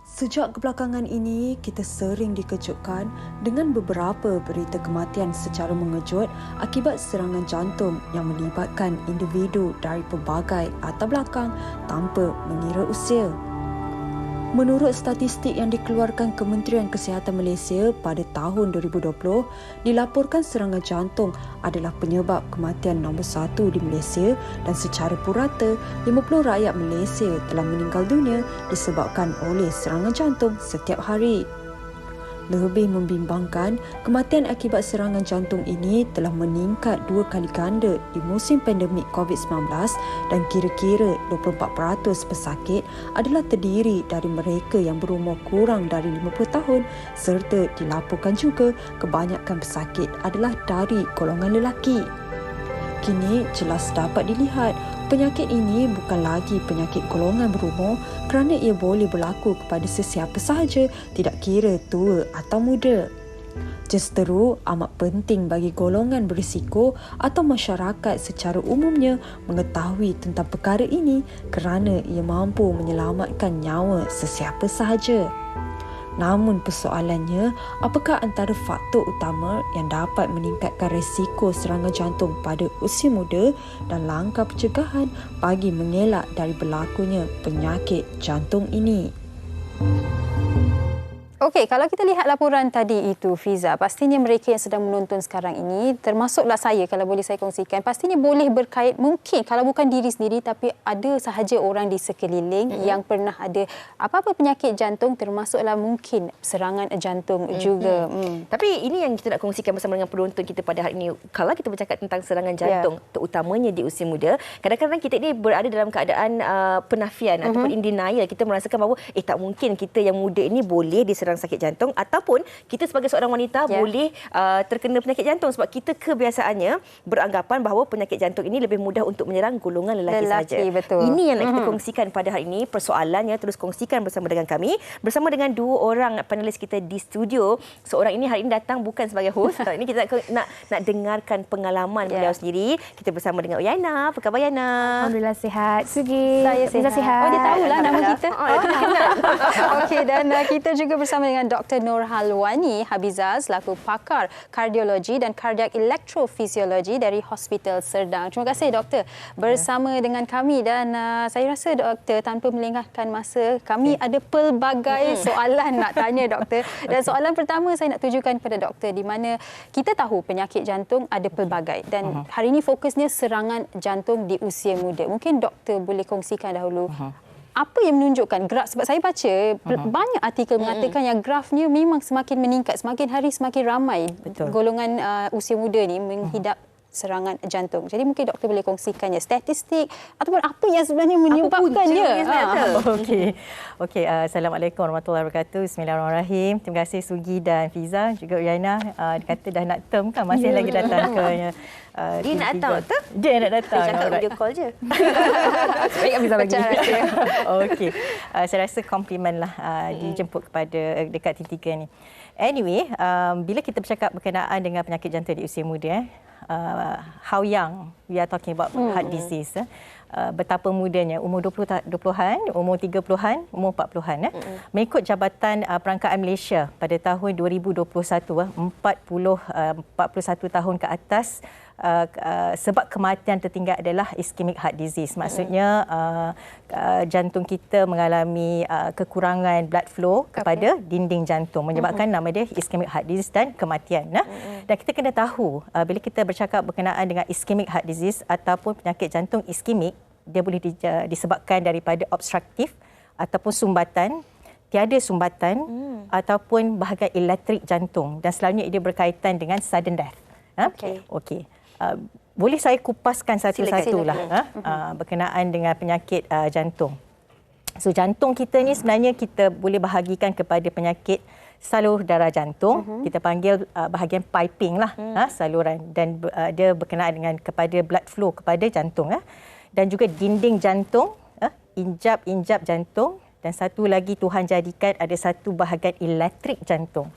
Sejak kebelakangan ini, kita sering dikejutkan dengan beberapa berita kematian secara mengejut akibat serangan jantung yang melibatkan individu dari pelbagai latar belakang tanpa mengira usia. Menurut statistik yang dikeluarkan Kementerian Kesihatan Malaysia pada tahun 2020, dilaporkan serangan jantung adalah penyebab kematian nombor 1 di Malaysia dan secara purata 50 rakyat Malaysia telah meninggal dunia disebabkan oleh serangan jantung setiap hari. Lebih membimbangkan, kematian akibat serangan jantung ini telah meningkat 2 kali ganda di musim pandemik COVID-19 dan kira-kira 24% pesakit adalah terdiri dari mereka yang berumur kurang dari 50 tahun serta dilaporkan juga kebanyakan pesakit adalah dari golongan lelaki. Kini jelas dapat dilihat penyakit ini bukan lagi penyakit golongan berumur kerana ia boleh berlaku kepada sesiapa sahaja, tidak kira tua atau muda. Justeru amat penting bagi golongan berisiko atau masyarakat secara umumnya mengetahui tentang perkara ini kerana ia mampu menyelamatkan nyawa sesiapa sahaja. Namun persoalannya, apakah antara faktor utama yang dapat meningkatkan risiko serangan jantung pada usia muda dan langkah pencegahan bagi mengelak dari berlakunya penyakit jantung ini? Okey, kalau kita lihat laporan tadi itu, Fiza, pastinya mereka yang sedang menonton sekarang ini, termasuklah saya kalau boleh saya kongsikan, pastinya boleh berkait mungkin kalau bukan diri sendiri tapi ada sahaja orang di sekeliling yang pernah ada apa-apa penyakit jantung, termasuklah mungkin serangan jantung juga. Tapi ini yang kita nak kongsikan bersama dengan penonton kita pada hari ini. Kalau kita bercakap tentang serangan jantung, terutamanya di usia muda, kadang-kadang kita ini berada dalam keadaan penafian ataupun in denial. Kita merasakan bahawa tak mungkin kita yang muda ini boleh diserang sakit jantung, ataupun kita sebagai seorang wanita boleh terkena penyakit jantung sebab kita kebiasaannya beranggapan bahawa penyakit jantung ini lebih mudah untuk menyerang golongan lelaki saja. Betul. Ini yang nak kita kongsikan pada hari ini. Persoalannya terus kongsikan bersama dengan kami, bersama dengan dua orang panelis kita di studio. Seorang ini hari ini datang bukan sebagai host. Kali ini kita nak dengarkan pengalaman beliau sendiri. Kita bersama dengan Yana. Apa khabar Yana? Alhamdulillah sihat. Sugi. Saya sihat. Oh, dia tahulah nama kita. Okey, dan kita juga bersama dengan Dr. Nur Halwani Habizah selaku pakar kardiologi dan kardiak elektrofisiologi dari Hospital Serdang. Terima kasih doktor bersama dengan kami, dan saya rasa doktor tanpa melengahkan masa, kami ada pelbagai soalan nak tanya doktor. Dan soalan pertama saya nak tujukan kepada doktor, di mana kita tahu penyakit jantung ada pelbagai dan hari ini fokusnya serangan jantung di usia muda. Mungkin doktor boleh kongsikan dahulu apa yang menunjukkan graf, sebab saya baca banyak artikel mengatakan yang grafnya memang semakin meningkat, semakin hari semakin ramai golongan usia muda ni menghidap serangan jantung. Jadi mungkin doktor boleh kongsikannya statistik ataupun apa yang sebenarnya menyebabkannya. Okey. Assalamualaikum warahmatullahi wabarakatuh. Bismillahirrahmanirrahim. Terima kasih Sugi dan Fiza, juga Uyana. Kata dah nak term kan, masih lagi datang ke dia nak datang doktor? Dia nak datang. Cakap video call je. Baik, Fiza bagi. Okey. Saya rasa komplimen lah dijemput kepada dekat T3 ni. Anyway, bila kita bercakap berkenaan dengan penyakit jantung di usia muda, how young we are talking about heart disease, betapa mudanya, umur 20-an, umur 30-an, umur 40-an. Mengikut Jabatan Perangkaan Malaysia pada tahun 2021, 41 tahun ke atas, sebab kematian tertinggal adalah ischemic heart disease. Maksudnya jantung kita mengalami kekurangan blood flow kepada dinding jantung, menyebabkan nama dia ischemic heart disease dan kematian. Dan kita kena tahu, bila kita bercakap berkenaan dengan ischemic heart disease ataupun penyakit jantung iskemik, dia boleh disebabkan daripada obstruktif ataupun sumbatan, tiada sumbatan ataupun bahagian elektrik jantung, dan selalunya ia berkaitan dengan sudden death. Okey. Boleh saya kupaskan satu-satulah berkenaan dengan penyakit jantung. So jantung kita ni sebenarnya kita boleh bahagikan kepada penyakit salur darah jantung. Kita panggil bahagian piping lah, saluran, dan dia berkenaan dengan kepada blood flow kepada jantung, dan juga dinding jantung, injap jantung, dan satu lagi Tuhan jadikan ada satu bahagian elektrik jantung.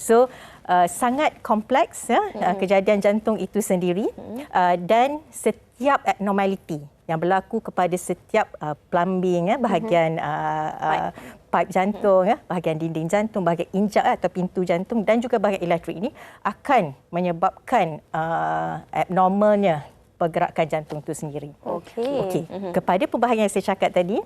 So sangat kompleks kejadian jantung itu sendiri, dan setiap abnormality yang berlaku kepada setiap plumbing, bahagian pipe jantung, bahagian dinding jantung, bahagian injak atau pintu jantung dan juga bahagian elektrik ini akan menyebabkan abnormalnya pergerakan jantung itu sendiri. Okey. Kepada pembahagian yang saya cakap tadi,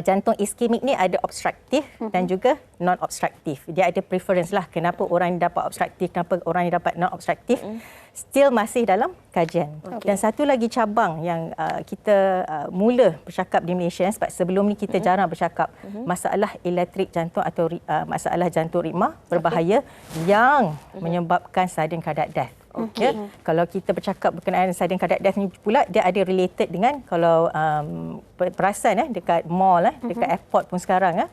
jantung iskemik ni ada obstruktif dan juga non-obstruktif. Dia ada preference lah kenapa orang ni dapat obstruktif, kenapa orang ni dapat non-obstruktif. Still masih dalam kajian. Dan satu lagi cabang yang kita mula bercakap di Malaysia, sebab sebelum ni kita jarang bercakap masalah elektrik jantung atau masalah jantung ritma berbahaya yang menyebabkan sudden cardiac death. Kalau kita bercakap berkenaan sudden cardiac death ni pula, dia ada related dengan kalau perasan dekat mall, dekat airport pun sekarang,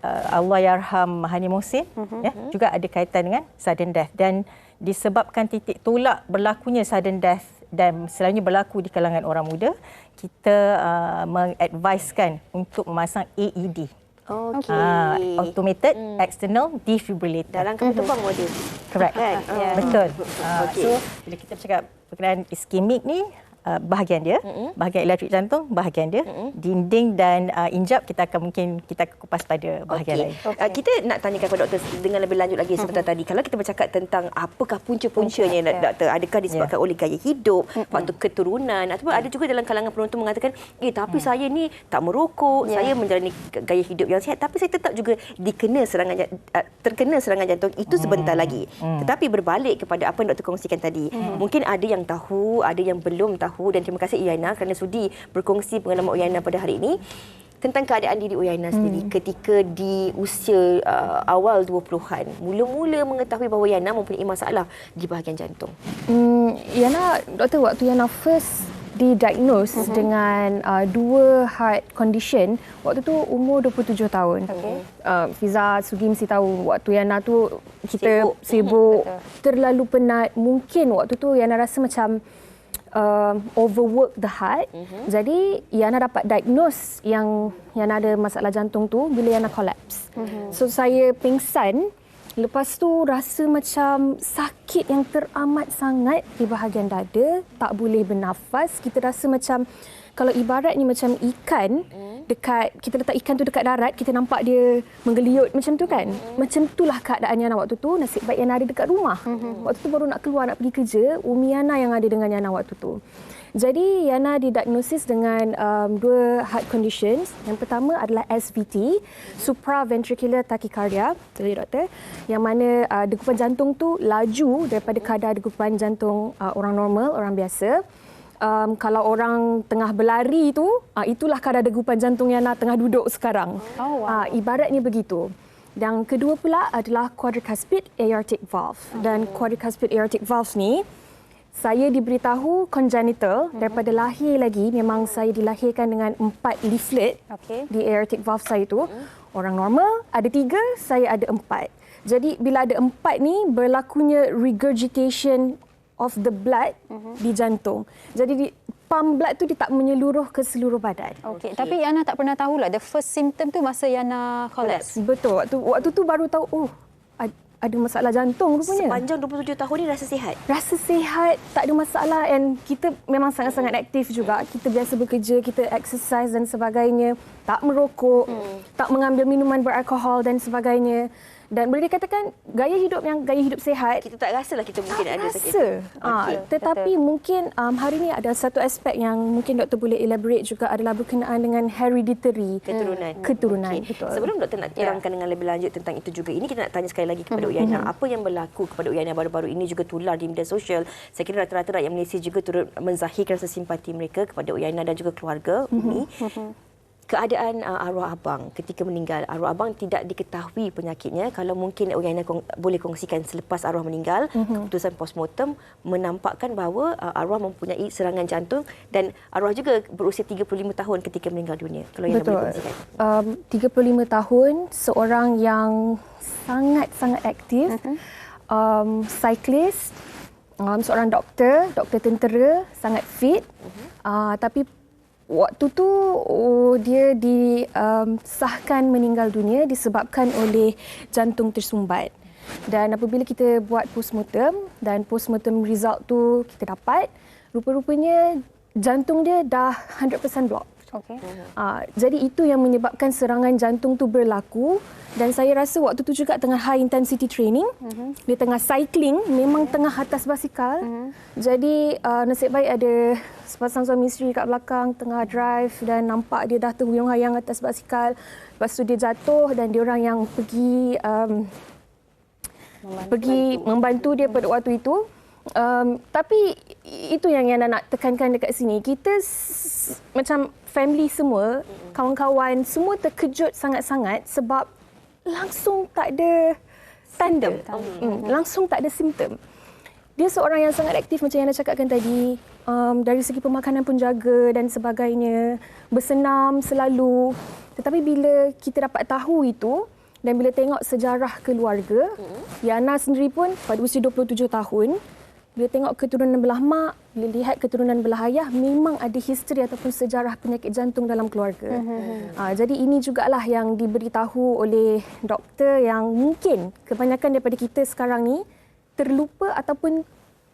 Allahyarham Hani Mohsin juga ada kaitan dengan sudden death. Dan disebabkan titik tolak berlakunya sudden death dan selalunya berlaku di kalangan orang muda, kita mengadviskan untuk memasang AED. Automated External Defibrillator. Dalam kapal terbang model. Correct. Kan? Betul. So, bila kita bercakap berkenaan iskemik ni, bahagian dia, bahagian elektrik jantung, bahagian dia, dinding dan injap kita akan kupas pada bahagian lain. Kita nak tanyakan kepada doktor dengan lebih lanjut lagi sebentar tadi. Kalau kita bercakap tentang apakah punca-puncanya, doktor, adakah disebabkan oleh gaya hidup, faktor keturunan, ataupun ada juga dalam kalangan penonton mengatakan, tapi saya ni tak merokok, saya menjalani gaya hidup yang sihat, tapi saya tetap juga terkena serangan jantung itu sebentar lagi. Tetapi berbalik kepada apa yang doktor kongsikan tadi, mungkin ada yang tahu, ada yang belum tahu. Dan terima kasih Uyana kerana sudi berkongsi pengalaman Uyana pada hari ini tentang keadaan diri Uyana sendiri ketika di usia awal 20-an. Mula-mula mengetahui bahawa Uyana mempunyai masalah di bahagian jantung. Yana, doktor, waktu Yana first didiagnose dengan dua heart condition, waktu tu umur 27 tahun. Fiza, Sugi mesti tahu waktu Yana tu kita sibuk, terlalu penat. Mungkin waktu tu Yana rasa macam overwork the heart. Jadi Yana dapat diagnose yang Yana ada masalah jantung tu bila Yana collapse. So saya pingsan. Lepas tu rasa macam sakit yang teramat sangat di bahagian dada, tak boleh bernafas. Kita rasa macam kalau ibaratnya macam ikan kita letak ikan tu dekat darat, kita nampak dia menggeliut macam tu kan. Macam itulah keadaan Yana waktu tu. Nasib baik Yana ada dekat rumah. Waktu tu baru nak keluar nak pergi kerja, Umi Yana yang ada dengan Yana waktu tu. Jadi Yana didiagnosis dengan dua heart conditions. Yang pertama adalah SVT, supraventricular tachycardia, sorry doktor, yang mana degupan jantung tu laju daripada kadar degupan jantung orang normal, orang biasa. Kalau orang tengah berlari tu, itulah kadar degupan jantung Yana tengah duduk sekarang. Ibaratnya begitu. Dan kedua pula adalah quadricuspid aortic valve. Dan quadricuspid aortic valve ni, saya diberitahu congenital daripada lahir lagi. Memang saya dilahirkan dengan 4 leaflet di aortic valve saya tu. Orang normal ada 3, saya ada 4. Jadi bila ada 4 ni, berlakunya regurgitation of the blood di jantung. Jadi pump blood tu dia tak menyeluruh ke seluruh badan. Tapi Yana tak pernah tahulah the first symptom tu masa Yana collapse. Betul. Waktu tu baru tahu ada masalah jantung rupanya. Sepanjang 27 tahun ni rasa sihat? Rasa sihat, tak ada masalah. And kita memang sangat-sangat aktif juga. Kita biasa bekerja, kita exercise dan sebagainya. Tak merokok, tak mengambil minuman beralkohol dan sebagainya. Dan boleh dikatakan gaya hidup sihat. Kita tak rasalah kita mungkin ada sakit. Tetapi mungkin hari ini ada satu aspek yang mungkin doktor boleh elaborate juga adalah berkenaan dengan hereditary. Keturunan. Betul. Sebelum doktor nak terangkan dengan lebih lanjut tentang itu juga, ini kita nak tanya sekali lagi kepada Uyana. Apa yang berlaku kepada Uyana baru-baru ini juga tular di media sosial. Saya kira rata-rata rakyat Malaysia juga turut menzahirkan rasa simpati mereka kepada Uyana dan juga keluarga Umi. Keadaan arwah abang ketika meninggal. Arwah abang tidak diketahui penyakitnya. Kalau mungkin Uyana boleh kongsikan selepas arwah meninggal, keputusan postmortem menampakkan bahawa arwah mempunyai serangan jantung dan arwah juga berusia 35 tahun ketika meninggal dunia. Kalau Uyana boleh kongsikan. 35 tahun, seorang yang sangat-sangat aktif, cyclist, seorang doktor tentera, sangat fit, tapi waktu tu dia disahkan meninggal dunia disebabkan oleh jantung tersumbat. Dan apabila kita buat postmortem dan postmortem result tu kita dapat, rupa-rupanya jantung dia dah 100% block. Okey. Jadi itu yang menyebabkan serangan jantung tu berlaku, dan saya rasa waktu tu juga tengah high intensity training. Dia tengah cycling, memang tengah atas basikal. Jadi nasib baik ada sepasang suami isteri kat belakang tengah drive dan nampak dia dah terhuyung-hayang atas basikal. Lepas tu dia jatuh dan dia orang yang pergi membantu dia pada waktu itu. Tapi itu yang Yana nak tekankan dekat sini. Kita macam family semua, kawan-kawan semua terkejut sangat-sangat sebab langsung tak ada tanda. Langsung tak ada simptom. Dia seorang yang sangat aktif macam yang Yana cakapkan tadi. Dari segi pemakanan pun jaga dan sebagainya. Bersenam selalu. Tetapi bila kita dapat tahu itu dan bila tengok sejarah keluarga, Yana sendiri pun pada usia 27 tahun, bila tengok keturunan belah mak, bila lihat keturunan belah ayah, memang ada history ataupun sejarah penyakit jantung dalam keluarga. Jadi ini jugalah yang diberitahu oleh doktor yang mungkin kebanyakan daripada kita sekarang ni terlupa ataupun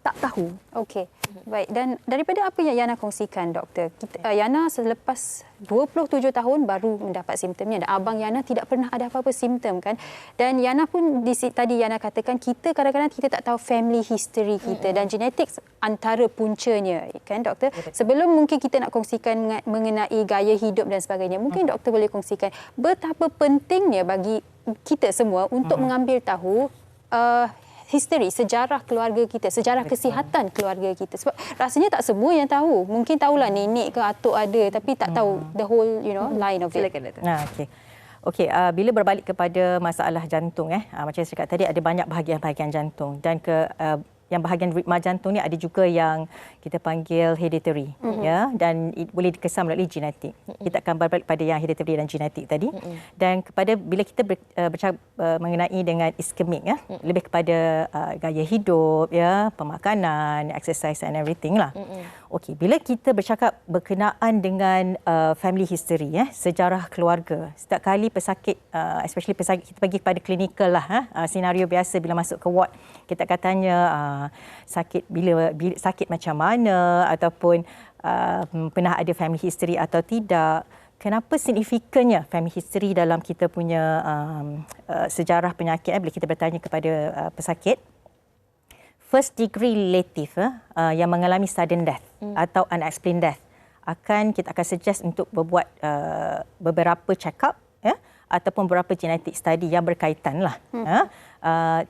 tak tahu. Okey. Baik, dan daripada apa yang Yana kongsikan, doktor, Yana selepas 27 tahun baru mendapat simptomnya, dan abang Yana tidak pernah ada apa-apa simptom kan. Dan Yana pun tadi Yana katakan kita kadang-kadang kita tak tahu family history kita dan genetik antara puncanya kan doktor. Sebelum mungkin kita nak kongsikan mengenai gaya hidup dan sebagainya, mungkin doktor boleh kongsikan betapa pentingnya bagi kita semua untuk mengambil tahu history, sejarah keluarga kita, sejarah kesihatan keluarga kita. Sebab rasanya tak semua yang tahu. Mungkin tahulah nenek ke atuk ada, tapi tak tahu the whole, line of it. Silakan, Doktor. Okey, bila berbalik kepada masalah jantung, macam saya cakap tadi, ada banyak bahagian-bahagian jantung. Dan yang bahagian ritma jantung ni ada juga yang kita panggil hereditary, ya, dan boleh dikesan melalui genetik. Kita akan berbalik pada yang hereditary dan genetik tadi. Dan bila kita bercakap mengenai dengan iskemik, lebih kepada gaya hidup, ya, pemakanan, exercise and everything lah. Okey, bila kita bercakap berkenaan dengan family history, sejarah keluarga, setiap kali pesakit, especially pesakit, kita pergi kepada klinikal lah, senario biasa bila masuk ke ward, kita akan tanya sakit bila sakit macam mana, ataupun pernah ada family history atau tidak. Kenapa signifikannya family history dalam kita punya sejarah penyakit bila kita bertanya kepada pesakit? First degree relative yang mengalami sudden death atau unexplained death, kita akan suggest untuk berbuat beberapa check-up, ataupun beberapa genetic study yang berkaitan lah.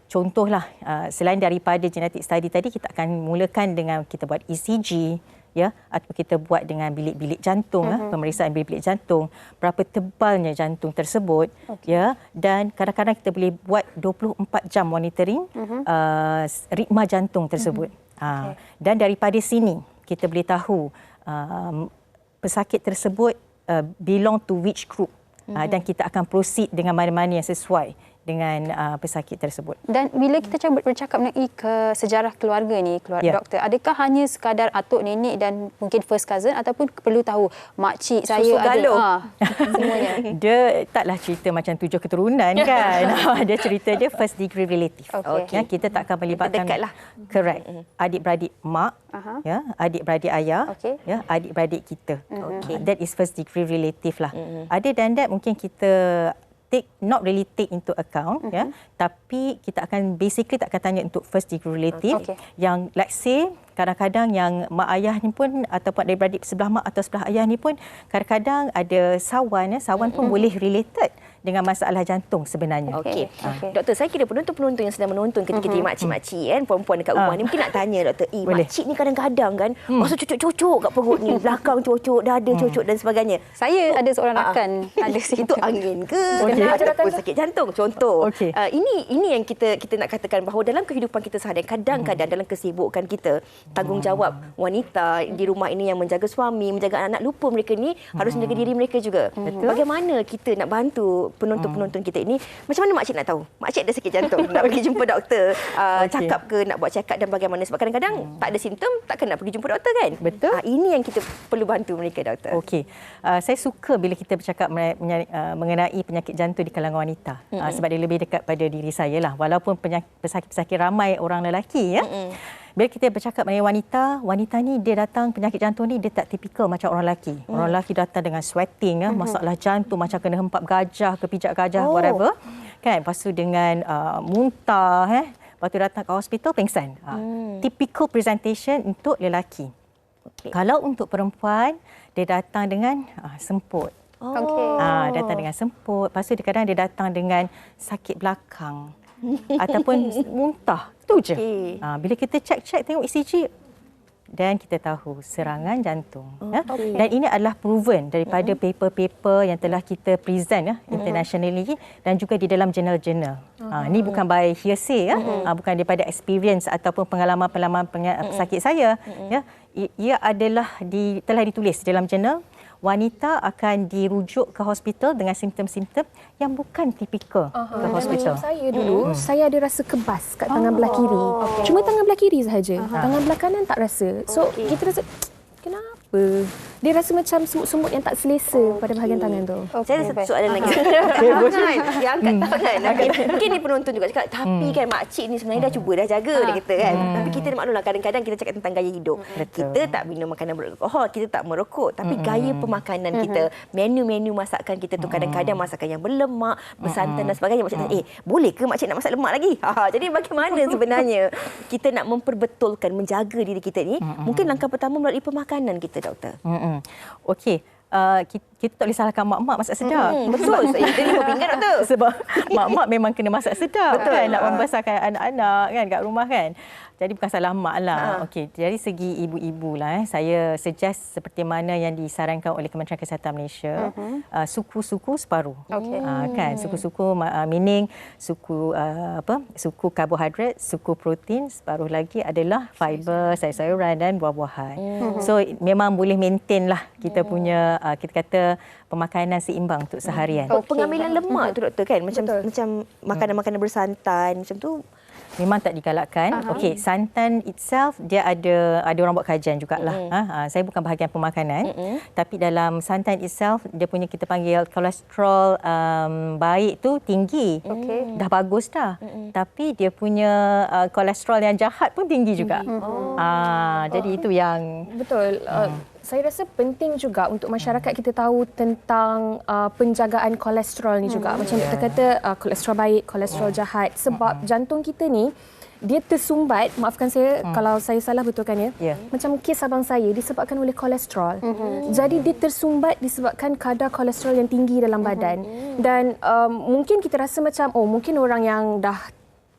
Contohlah, selain daripada genetic study tadi, kita akan mulakan dengan kita buat ECG, ya, atau kita buat dengan bilik-bilik jantung, pemeriksaan bilik-bilik jantung, berapa tebalnya jantung tersebut, ya, dan kadang-kadang kita boleh buat 24 jam monitoring ritma jantung tersebut. Dan daripada sini kita boleh tahu pesakit tersebut belong to which group. Dan kita akan proceed dengan mana-mana yang sesuai dengan pesakit tersebut. Dan bila kita bercakap mengenai sejarah keluarga ni, doktor, adakah hanya sekadar atuk, nenek dan mungkin first cousin, ataupun perlu tahu makcik saya ada semuanya? Dia taklah cerita macam 7 keturunan kan. Dia cerita dia first degree relative. Ya, kita tak akan melibatkan dekatlah. Correct. Adik-beradik mak, ya, adik-beradik ayah, ya, adik-beradik kita. That is first degree relative lah. Other than that, mungkin kita not really take into account, ya, tapi kita akan basically tak akan tanya untuk first degree relative yang let's say kadang-kadang yang mak ayah ni pun ataupun adik-beradik sebelah mak atau sebelah ayah ni pun kadang-kadang ada sawan pun boleh related dengan masalah jantung sebenarnya. Okey. Doktor, saya kira penonton-penonton yang sedang menonton ketika jadi makcik-makcik kan, perempuan dekat rumah ni mungkin nak tanya doktor, makcik ni kadang-kadang kan masa cucuk-cucuk kat perut ni, belakang cucuk, dada cucuk dan sebagainya. Saya ada seorang rakan ada itu angin ke ataupun sakit jantung contoh. Ini yang kita nak katakan bahawa dalam kehidupan kita seharian, kadang-kadang dalam kesibukan kita, tanggungjawab wanita di rumah ini yang menjaga suami, menjaga anak-anak, lupa mereka ni harus menjaga diri mereka juga. Bagaimana kita nak bantu penonton-penonton kita ini? Macam mana makcik nak tahu makcik ada sakit jantung, nak pergi jumpa doktor, cakap ke, nak buat check up dan bagaimana? Sebab kadang-kadang tak ada simptom, takkan nak pergi jumpa doktor kan? Betul. Ini yang kita perlu bantu mereka, doktor. Okey. Saya suka bila kita bercakap mengenai penyakit jantung di kalangan wanita. Sebab dia lebih dekat pada diri saya lah. Walaupun pesakit-pesakit ramai orang lelaki, ya. Bila kita bercakap mengenai wanita ni dia datang penyakit jantung ni dia tak tipikal macam orang lelaki. Orang lelaki datang dengan sweating, masalah jantung macam kena hempap gajah, kepijak gajah, whatever. Kan? Lepas tu dengan muntah, lepas tu datang ke hospital pengsan. Typical presentation untuk lelaki. Kalau untuk perempuan, dia datang dengan semput. Datang dengan semput. Lepas tu kadang dia datang dengan sakit belakang. Ataupun muntah. Itu je. Bila kita cek tengok ECG, dan kita tahu serangan jantung. Dan ini adalah proven daripada paper-paper yang telah kita present internationally dan juga di dalam jurnal-jurnal. Ini bukan by hearsay, bukan daripada experience ataupun pengalaman-pengalaman pesakit saya. Ia adalah telah ditulis dalam jurnal. Wanita akan dirujuk ke hospital dengan simptom-simptom yang bukan tipikal ke hospital. Saya dulu, saya ada rasa kebas kat tangan belah kiri. Cuma tangan belah kiri sahaja. Tangan belah kanan tak rasa. So, kita rasa, kenapa? Dia rasa macam semut-semut yang tak selesa pada bahagian tangan tu. Saya ada satu soalan lagi. Dia angkat tangan. Mungkin ni penonton juga cakap, tapi kan makcik ni sebenarnya dah cuba, dah jaga, dia kata kan. Tapi kita maklumlah kadang-kadang kita cakap tentang gaya hidup. Kita tak minum makanan beralkohol, kita tak merokok. Tapi gaya pemakanan kita, menu-menu masakan kita tu kadang-kadang masakan yang berlemak, bersantan dan sebagainya. Makcik tanya, boleh ke makcik nak masak lemak lagi? Jadi bagaimana sebenarnya kita nak memperbetulkan, menjaga diri kita ni? Mungkin langkah pertama melalui pemakanan kita, doktor. Okey. Kita tak boleh salahkan mak-mak masak sedap. Betul. Kita ni berpingat, doktor. Sebab mak-mak memang kena masak sedap. Betul. Kan? Nak membesarkan anak-anak kan kat rumah kan. Jadi bukan salah mak lah. Okey, dari segi ibu-ibu lah, saya suggest seperti mana yang disarankan oleh Kementerian Kesihatan Malaysia, suku-suku separuh. Kan, suku-suku meaning suku suku karbohidrat, suku protein, separuh lagi adalah fiber, sayur-sayuran dan buah-buahan. So memang boleh maintain lah kita punya kita kata pemakanan seimbang untuk seharian. Pengambilan lemak tu, doktor, kan macam makanan-makanan bersantan macam tu memang tak digalakkan. Okey, santan itself dia ada orang buat kajian jugalah. Saya bukan bahagian pemakanan, tapi dalam santan itself dia punya kita panggil kolesterol baik tu tinggi. Dah bagus dah. Tapi dia punya kolesterol yang jahat pun tinggi juga. Jadi itu yang betul. Saya rasa penting juga untuk masyarakat kita tahu tentang penjagaan kolesterol ni juga. Macam kita kata kolesterol baik, kolesterol jahat. Sebab jantung kita ni, dia tersumbat, maafkan saya kalau saya salah betulkan ya. Macam kes abang saya disebabkan oleh kolesterol. Jadi dia tersumbat disebabkan kadar kolesterol yang tinggi dalam badan. Dan mungkin kita rasa macam, mungkin orang yang dah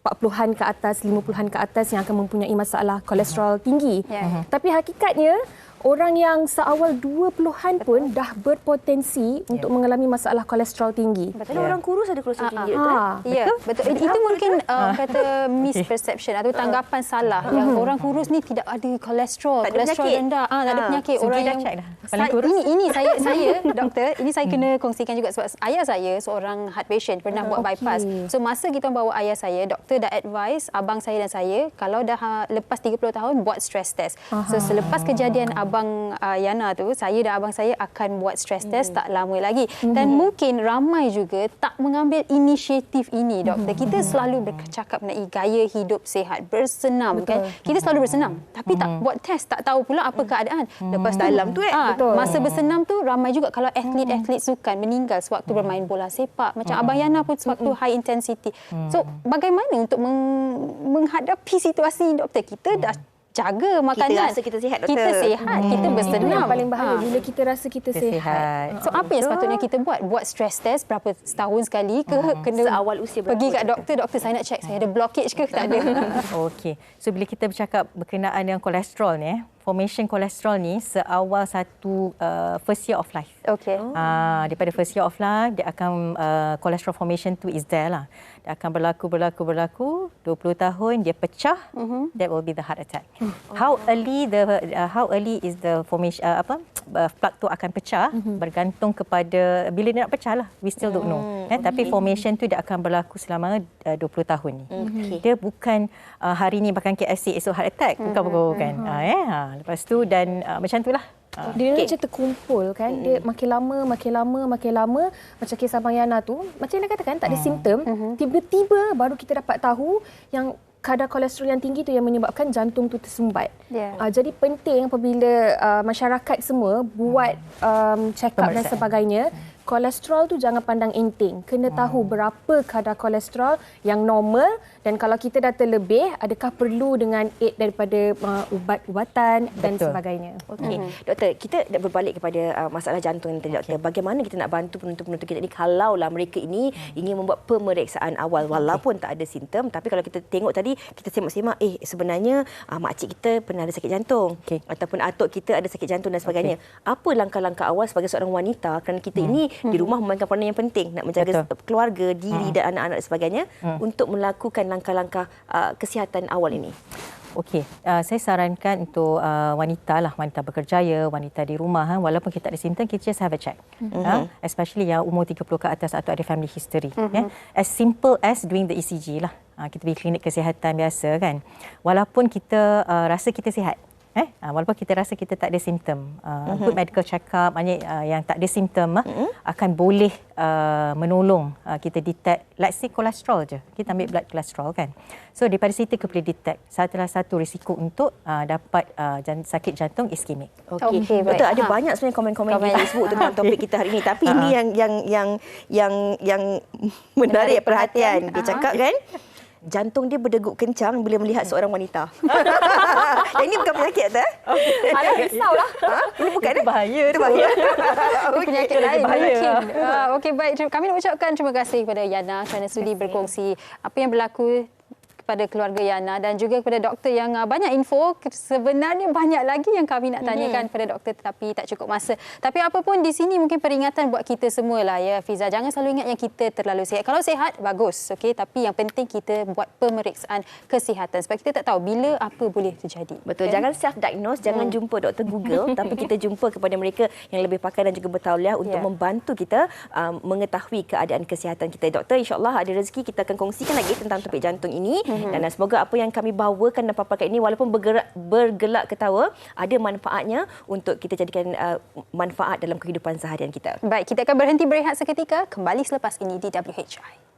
40-an ke atas, 50-an ke atas yang akan mempunyai masalah kolesterol tinggi. Tapi hakikatnya, orang yang seawal 20-an pun dah berpotensi untuk mengalami masalah kolesterol tinggi. Betul. Orang kurus ada kolesterol tinggi. Ya, betul. Itu mungkin kata misperception atau tanggapan salah yang orang kurus ni tidak ada kolesterol, kolesterol rendah, tak ada penyakit. Orang yang paling kurus. Ini saya doktor, ini saya kena kongsikan juga sebab ayah saya seorang heart patient pernah buat bypass. So masa kita bawa ayah saya, doktor dah advise abang saya dan saya kalau dah lepas 30 tahun buat stress test. So selepas kejadian abang Yana tu, saya dan abang saya akan buat stress test tak lama lagi. Dan mungkin ramai juga tak mengambil inisiatif ini, doktor. Kita selalu bercakap mengenai gaya hidup sihat, bersenam. Kan? Kita selalu bersenam. Tapi tak buat test, tak tahu pula apa keadaan. Lepas dalam tu masa bersenam tu, ramai juga kalau atlet-atlet sukan meninggal sewaktu bermain bola sepak. Macam abang Yana pun sewaktu high intensity. So, bagaimana untuk menghadapi situasi ini, doktor? Kita dah jaga makanan. Kita rasa kita sihat, doktor. Kita sihat, kita bersenam. Itu yang paling bahaya bila kita rasa kita sihat. So apa yang sepatutnya kita buat? Buat stress test berapa setahun sekali ke? Kena seawal usia berapa? Pergi kat doktor, saya nak check saya ada blockage ke? Tak ada. Okey. So bila kita bercakap berkenaan dengan kolesterol ni, formation kolesterol ni seawal satu first year of life. Okey. Daripada first year of life dia akan kolesterol formation tu is there lah. Dia akan berlaku 20 tahun dia pecah, that will be the heart attack. How early is the formation plak tu akan pecah bergantung kepada bila dia nak pecah lah, we still don't know. Tapi formation tu dia akan berlaku selama 20 tahun ni. Dia bukan hari ni makan KFC esok heart attack, bukan. Lepas tu dan macam itulah. Dia macam terkumpul kan. Dia makin lama macam kes abang Yana tu, macam Yana katakan tak ada simptom, tiba-tiba baru kita dapat tahu yang kadar kolesterol yang tinggi tu yang menyebabkan jantung tu tersumbat. Yeah. Jadi penting apabila masyarakat semua buat check up dan sebagainya, kolesterol tu jangan pandang enteng. Kena tahu berapa kadar kolesterol yang normal, dan kalau kita dah terlebih, adakah perlu dengan aid daripada ubat-ubatan dan sebagainya. Okey. Doktor, kita nak berbalik kepada masalah jantung tadi, doktor. Bagaimana kita nak bantu penonton-penonton kita ni kalaulah mereka ini ingin membuat pemeriksaan awal walaupun tak ada simptom, tapi kalau kita tengok tadi, kita semak-semak sebenarnya makcik kita pernah ada sakit jantung ataupun atuk kita ada sakit jantung dan sebagainya. Apa langkah-langkah awal sebagai seorang wanita, kerana kita ini di rumah memainkan peranan yang penting nak menjaga keluarga, diri dan anak-anak dan sebagainya untuk melakukan langkah-langkah kesihatan awal ini? Okey, saya sarankan untuk wanita berkerjaya, wanita di rumah, walaupun kita ada simptom, kita just have a check. Especially yang umur 30 ke atas atau ada family history. As simple as doing the ECG lah. Kita pergi klinik kesihatan biasa kan. Walaupun kita rasa kita sihat. Walaupun kita rasa kita tak ada simptom, good medical check-up, yang tak ada simptom akan boleh menolong kita detect, let's say kolesterol je. Kita ambil blood kolesterol kan. So daripada situ kita boleh detect salah satu risiko untuk dapat sakit jantung iskemik. Okey. Betul, ada banyak sebenarnya komen-komen di Facebook tentang topik kita hari ini, tapi ini yang menarik perhatian. Dia cakap kan, jantung dia berdegup kencang bila melihat seorang wanita. Ini bukan penyakit tak? Alah, risaulah. Ini bukan bahaya. Itu bahaya. Penyakit lain mungkin. Okey, baik. Kami nak ucapkan terima kasih kepada Yana kerana sudi berkongsi apa yang berlaku kepada keluarga Yana dan juga kepada doktor yang banyak info. Sebenarnya banyak lagi yang kami nak tanyakan kepada doktor tetapi tak cukup masa. Tapi apapun di sini mungkin peringatan buat kita semualah ya Fiza. Jangan selalu ingat yang kita terlalu sihat. Kalau sihat bagus, okey, tapi yang penting kita buat pemeriksaan kesihatan sebab kita tak tahu bila apa boleh terjadi. Betul, jangan self diagnose, jangan jumpa doktor Google tapi kita jumpa kepada mereka yang lebih pakar dan juga bertauliah untuk membantu kita mengetahui keadaan kesihatan kita. Doktor, insya-Allah ada rezeki kita akan kongsikan lagi tentang topik jantung ini. Dan semoga apa yang kami bawakan dan paparkan ini walaupun bergelak ketawa ada manfaatnya untuk kita jadikan manfaat dalam kehidupan seharian kita. Baik, kita akan berhenti berehat seketika, kembali selepas ini di WHI.